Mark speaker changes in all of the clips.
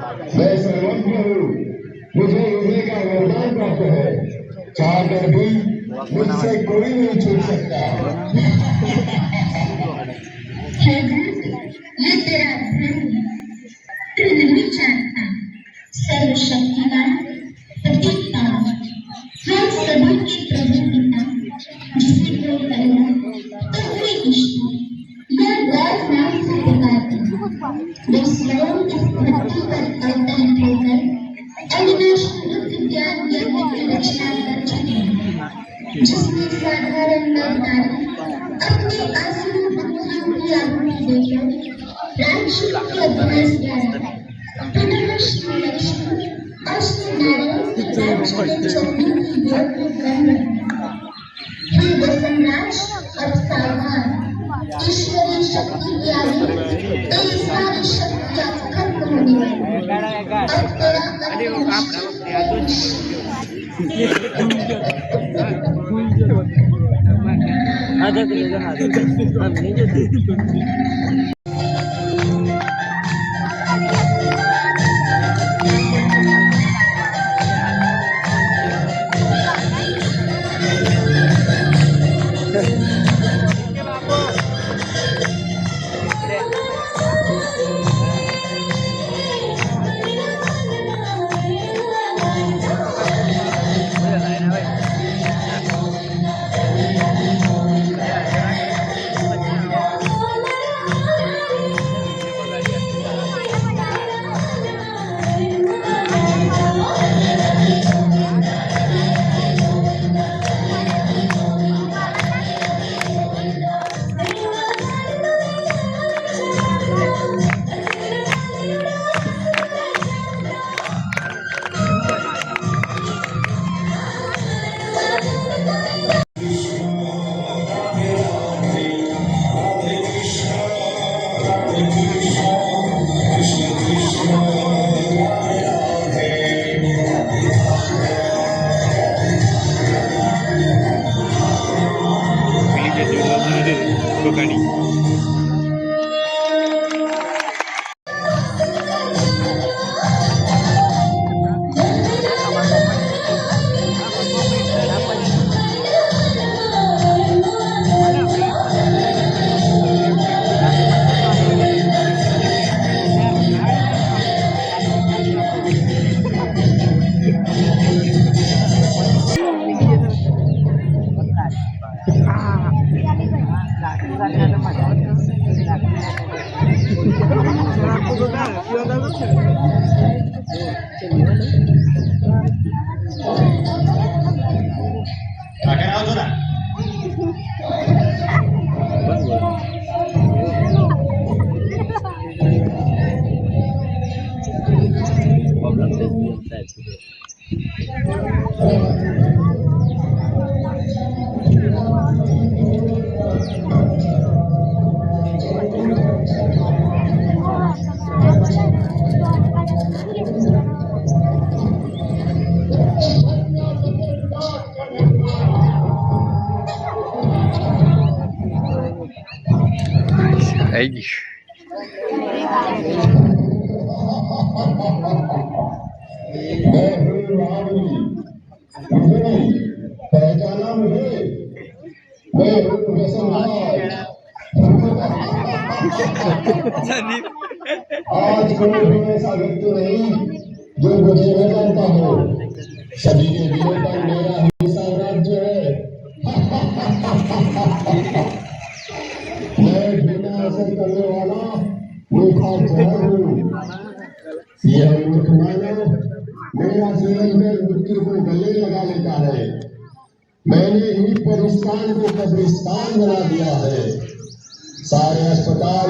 Speaker 1: मैं सर्वज्ञ हूँ, मुझे उड़ने का वरदान प्राप्त है, चाहकर भी मुझसे कोई नहीं छूट सकता।
Speaker 2: ये तेरा धर्म तू नहीं जानता, सर्वशक्तिमान प्रतीक हम सभी के प्रभु पिता जिसे कोई करेगा तो वे ईश्वर यह गौर नाम से पुकारते वे स्वयं इस धरती पर अवतरित होकर अविनाशी बुद्ध ज्ञान यज्ञ की रचना कर चुके हैं, जिसमें साधारण नर नारी अपने आसुरी बुद्धियों की आहुति देकर राजयोग के अभ्यास द्वारा पुनः श्री लक्ष्मी और श्री नारायण के राज्य में चलने की योग्य कर रहे हैं। हे वसुंधराज, अब सावधान, ईश्वरीय शक्ति की आगे तेरी सारी शक्तियां खत्म होने वाली हैं। अब तेरा पहचाना मुझे, मैं आज कोई ऐसा व्यक्ति नहीं जो मुझे न जानता हो। सभी के दिलों पर मेरा ही साम्राज्य है। मैं बिना असर करने वाला मूर्खा जहर हूँ। यह मूर्ख मानव मेरा सेवन कर मृत्यु को गले लगा लेता है। मैंने ही परिस्थान को कब्रिस्तान बना दिया है। सारे अस्पताल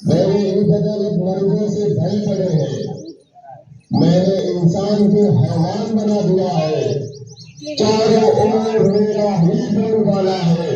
Speaker 2: मेरे ही बदौलत मरीजों से भर पड़े हैं। मैंने इंसान को हैवान बना दिया है। चारों ओर मेरा ही बोल वाला है।